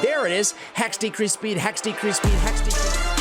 There it is. Hex decrease speed, hex decrease speed, hex decrease speed.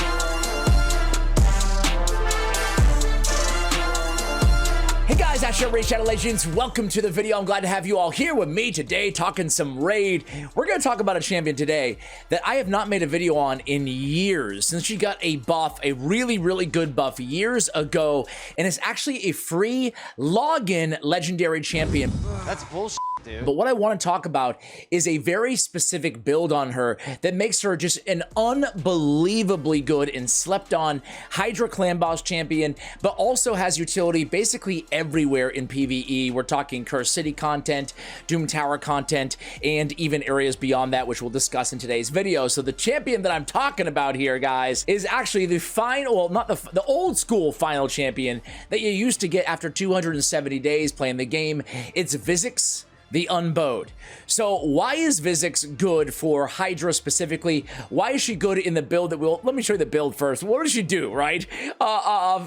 Hey guys, Ash Raid Shadow Legends. Welcome to the video. I'm glad to have you all here with me today talking some Raid. We're going to talk about a champion today that I have not made a video on in years, since she got a buff, a really good buff years ago, and it's actually a free login legendary champion. That's bullshit, dude. But what I want to talk about is a very specific build on her that makes her just an unbelievably good and slept on Hydra clan boss champion, but also has utility basically everywhere in PvE. We're talking Curse City content, Doom Tower content, and even areas beyond that, which we'll discuss in today's video. So the champion that I'm talking about here, guys, is actually the final, well, not the old school final champion that you used to get after 270 days playing the game. It's Visix, the Unbowed. So why is Visix good for Hydra specifically? Why is she good in the build that let me show you the build first. What does she do, right?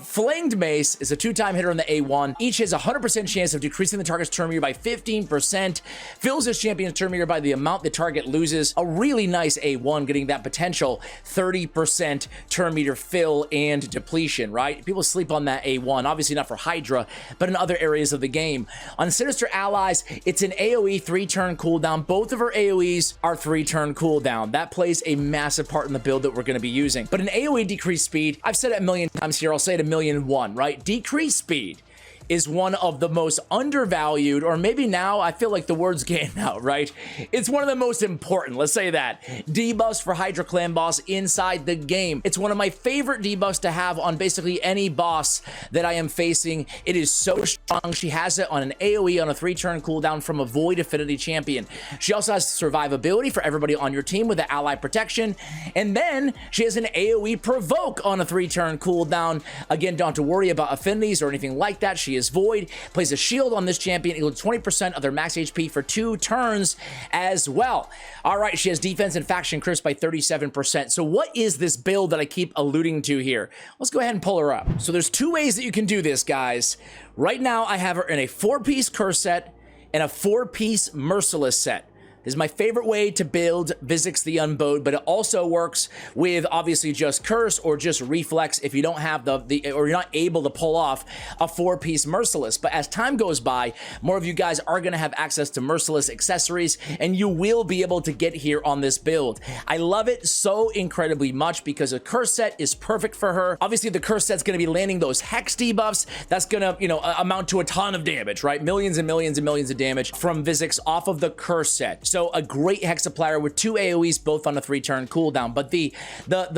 Flanged Mace is a 2-time hitter on the A1. Each has a 100% chance of decreasing the target's turn meter by 15%. Fills this champion's turn meter by the amount the target loses. A really nice A1, getting that potential 30% turn meter fill and depletion, right? People sleep on that A1. Obviously not for Hydra, but in other areas of the game. On Sinister Allies, it's an AoE 3-turn cooldown. Both of her AoEs are 3-turn cooldown. That plays a massive part in the build that we're going to be using. But an AoE decrease speed, I've said it a million times here, I'll say it a million and one, right? Decrease speed is one of the most undervalued, or maybe now I feel like the word's getting out, right? It's one of the most important, let's say that, debuffs for Hydra clan boss inside the game. It's one of my favorite debuffs to have on basically any boss that I am facing. It is so strong. She has it on an AoE on a 3-turn cooldown from a Void Affinity champion. She also has survivability for everybody on your team with the ally protection, and then she has an AoE provoke on a 3-turn cooldown. Again, don't have to worry about affinities or anything like that. She is Void, plays a shield on this champion, equal to 20% of their max HP for 2 turns as well. All right, she has defense and faction crisp by 37%. So what is this build that I keep alluding to here? Let's go ahead and pull her up. So there's 2 ways that you can do this, guys. Right now, I have her in a 4-piece curse set and a 4-piece merciless set. This is my favorite way to build Visix the Unbowed, but it also works with obviously just Curse or just Reflex if you don't have or you're not able to pull off a 4-piece Merciless. But as time goes by, more of you guys are going to have access to Merciless accessories, and you will be able to get here on this build. I love it so incredibly much because a Curse set is perfect for her. Obviously, the Curse set's going to be landing those Hex debuffs. That's going to, you know, amount to a ton of damage, right? Millions and millions and millions of damage from Visix off of the Curse set. So a great hex applier with 2 AoEs, both on a 3-turn cooldown. But the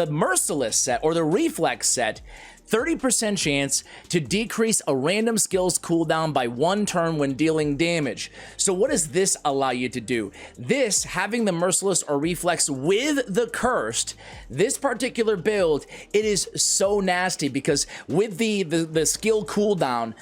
Merciless set or the Reflex set, 30% chance to decrease a random skill's cooldown by 1 turn when dealing damage. So what does this allow you to do? This, having the Merciless or Reflex with the Cursed, this particular build, it is so nasty because with the skill cooldown,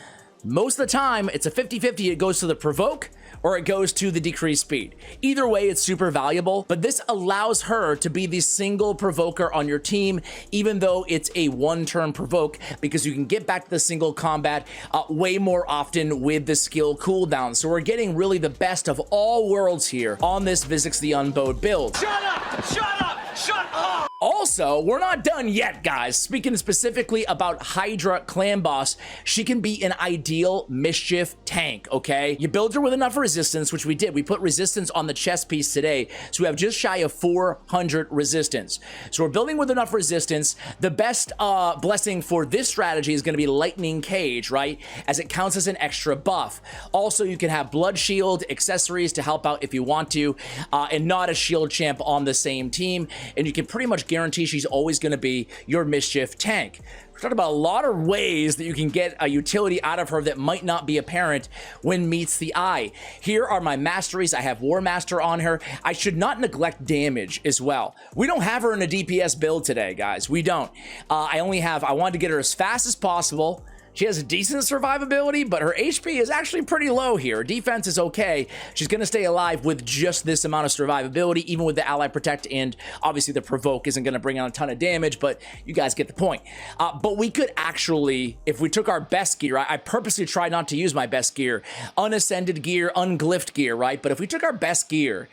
most of the time, it's a 50-50. It goes to the provoke or it goes to the decreased speed. Either way, it's super valuable, but this allows her to be the single provoker on your team, even though it's a 1-turn provoke, because you can get back to the single combat way more often with the skill cooldown. So we're getting really the best of all worlds here on this Visix the Unbowed build. Shut up! Shut up! Shut up! Also, we're not done yet, guys. Speaking specifically about Hydra clan boss, she can be an ideal mischief tank, okay? You build her with enough resistance, which we did. We put resistance on the chest piece today, so we have just shy of 400 resistance. So we're building with enough resistance. The best blessing for this strategy is going to be Lightning Cage, right? As it counts as an extra buff. Also, you can have Blood Shield accessories to help out if you want to, and not a shield champ on the same team. And you can pretty much guarantee she's always going to be your mischief tank. We're talking about a lot of ways that you can get a utility out of her that might not be apparent when meets the eye. Here are my masteries. I have War Master on her. I should not neglect damage as well. We don't have her in a DPS build today, guys. We don't. I wanted to get her as fast as possible. She has a decent survivability, but her HP is actually pretty low here. Her defense is okay. She's going to stay alive with just this amount of survivability, even with the Ally Protect, and obviously the Provoke isn't going to bring on a ton of damage, but you guys get the point. But we could actually, if we took our best gear, I purposely tried not to use my best gear, unascended gear, unglyphed gear, right? But if we took our best gear,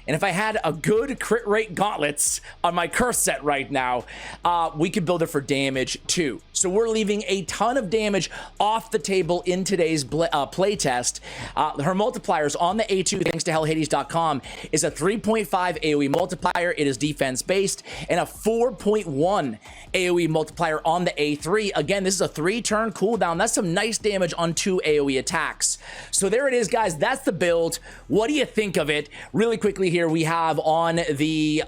And if I had a good crit rate gauntlets on my curse set right now, we could build it for damage too. So we're leaving a ton of damage off the table in today's play test. Her multipliers on the A2, thanks to hellhades.com, is a 3.5 AoE multiplier. It is defense based, and a 4.1 AoE multiplier on the A3. Again, this is a 3-turn cooldown. That's some nice damage on 2 AoE attacks. So there it is, guys. That's the build. What do you think of it? Really quickly here, we have on the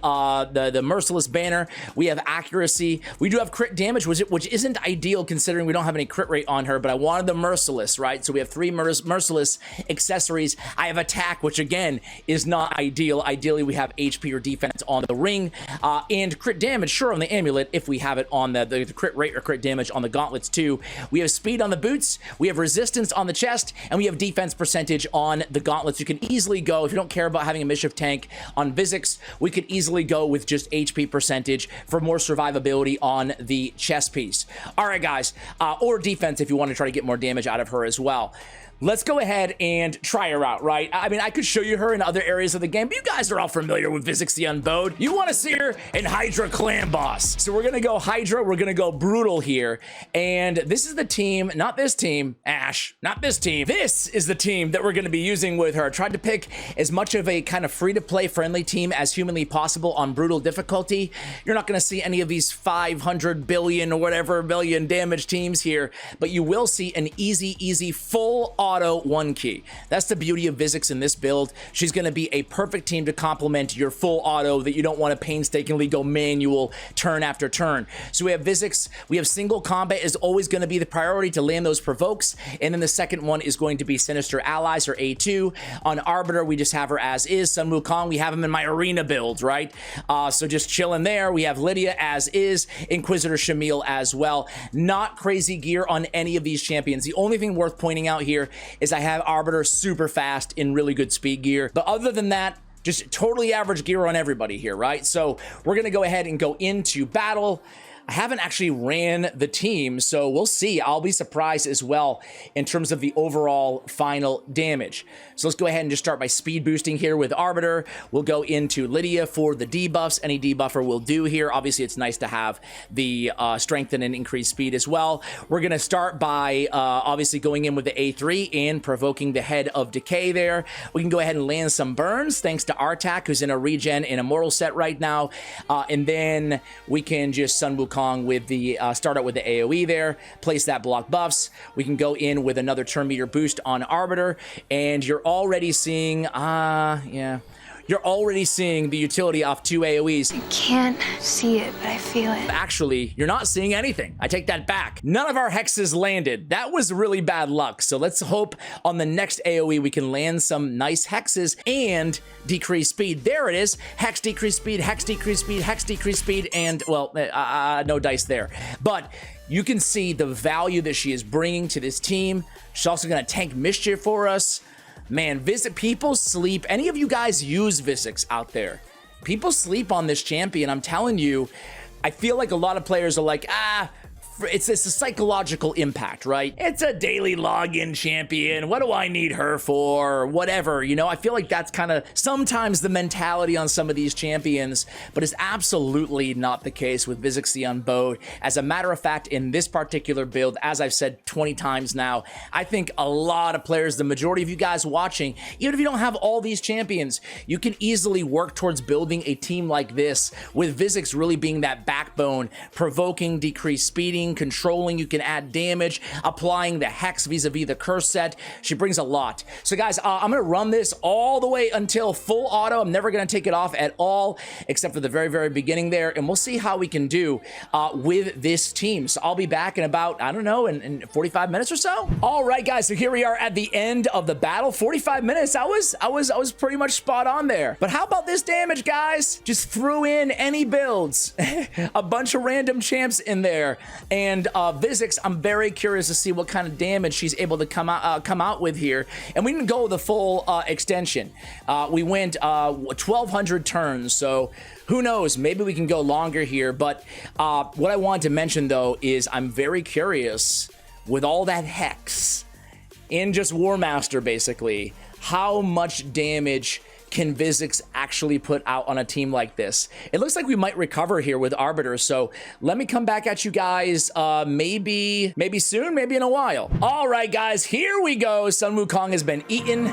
Merciless banner, we have accuracy. We do have crit damage, which isn't ideal considering we don't have any crit rate on her, but I wanted the Merciless, right? So we have 3 Merciless accessories. I have attack, which again is not ideal. Ideally, we have HP or defense on the ring, and crit damage, sure, on the amulet if we have it on the crit rate or crit damage on the gauntlets too. We have speed on the boots, we have resistance on the chest, and we have defense percentage on the gauntlets. You can easily go, if you don't care about having a mischief tank on Visix, we could easily go with just HP percentage for more survivability on the chest piece. All right, guys, or defense if you want to try to get more damage out of her as well. Let's go ahead and try her out, right? I mean, I could show you her in other areas of the game, but you guys are all familiar with Visix the Unbowed. You want to see her in Hydra Clan Boss. So we're going to go Hydra. We're going to go Brutal here. And this is the team, not this team, Ash, not this team. This is the team that we're going to be using with her. Tried to pick as much of a kind of free-to-play friendly team as humanly possible on Brutal difficulty. You're not going to see any of these 500 billion or whatever billion damage teams here, but you will see an easy, full auto 1 key. That's the beauty of Visix in this build. She's going to be a perfect team to complement your full auto that you don't want to painstakingly go manual turn after turn. So we have Visix, we have single combat is always going to be the priority to land those provokes, and then the second one is going to be Sinister Allies or A2. On Arbiter, we just have her as is. Sun Wukong, we have him in my arena build, right? So just chilling there. We have Lydia as is, Inquisitor Shamil as well. Not crazy gear on any of these champions. The only thing worth pointing out here is I have Arbiter super fast in really good speed gear. But other than that, just totally average gear on everybody here, right? So we're going to go ahead and go into battle. I haven't actually ran the team, so we'll see. I'll be surprised as well in terms of the overall final damage. So let's go ahead and just start by speed boosting here with Arbiter. We'll go into Lydia for the debuffs. Any debuffer will do here. Obviously, it's nice to have the strengthen and increased speed as well. We're going to start by obviously going in with the A3 and provoking the Head of Decay there. We can go ahead and land some burns thanks to Artak, who's in a regen and immortal set right now. And then we can just Sun Wukong with the start out with the AoE there, place that block buffs. We can go in with another turn meter boost on Arbiter, and you're already seeing, you're already seeing the utility off 2 AoEs. I can't see it, but I feel it. Actually, you're not seeing anything. I take that back. None of our hexes landed. That was really bad luck. So let's hope on the next AoE we can land some nice hexes and decrease speed. There it is. Hex decrease speed, hex decrease speed, hex decrease speed, and well, no dice there. But you can see the value that she is bringing to this team. She's also going to tank mischief for us. Man, people sleep. Any of you guys use Visix out there? People sleep on this champion. I'm telling you, I feel like a lot of players are like, it's a psychological impact, right? It's a daily login champion. What do I need her for? Whatever, you know, I feel like that's kind of sometimes the mentality on some of these champions, but it's absolutely not the case with Visix the Unbowed. As a matter of fact, in this particular build, as I've said 20 times now, I think a lot of players, the majority of you guys watching, even if you don't have all these champions, you can easily work towards building a team like this with Visix really being that backbone, provoking, decreased speeding, controlling, you can add damage, applying the hex vis-a-vis the curse set. She brings a lot. So guys, I'm going to run this all the way until full auto. I'm never going to take it off at all, except for the very beginning there, and we'll see how we can do with this team. So I'll be back in about, I don't know, in 45 minutes or so. All right, guys, so here we are at the end of the battle. 45 minutes. I was pretty much spot on there. But how about this damage, guys? Just threw in any builds. A bunch of random champs in there. And Visix, I'm very curious to see what kind of damage she's able to come out with here. And we didn't go the full extension. We went 1,200 turns, so who knows? Maybe we can go longer here. But what I wanted to mention, though, is I'm very curious with all that hex in just War Master, basically, how much damage can Visix actually put out on a team like this? It looks like we might recover here with Arbiter, so let me come back at you guys maybe soon, maybe in a while. All right, guys, here we go. Sun Wukong has been eaten.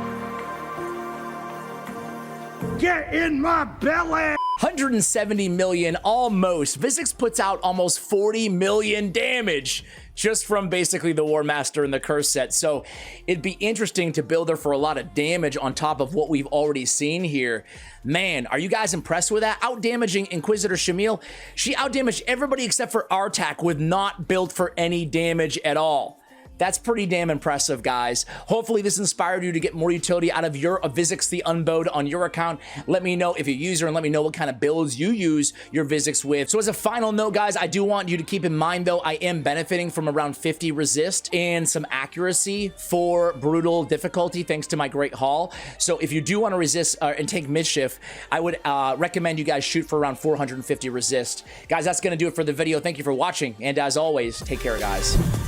Get in my belly! 170 million, almost. Visix puts out almost 40 million damage just from basically the War Master and the Curse set. So it'd be interesting to build her for a lot of damage on top of what we've already seen here. Man, are you guys impressed with that? Out-damaging Inquisitor Shamil. She out-damaged everybody except for Artak with not built for any damage at all. That's pretty damn impressive, guys. Hopefully this inspired you to get more utility out of your Visix the Unbowed on your account. Let me know if you use her and let me know what kind of builds you use your Visix with. So as a final note, guys, I do want you to keep in mind, though, I am benefiting from around 50 resist and some accuracy for brutal difficulty thanks to my great haul. So if you do want to resist and take mischief, I would recommend you guys shoot for around 450 resist. Guys, that's going to do it for the video. Thank you for watching. And as always, take care, guys.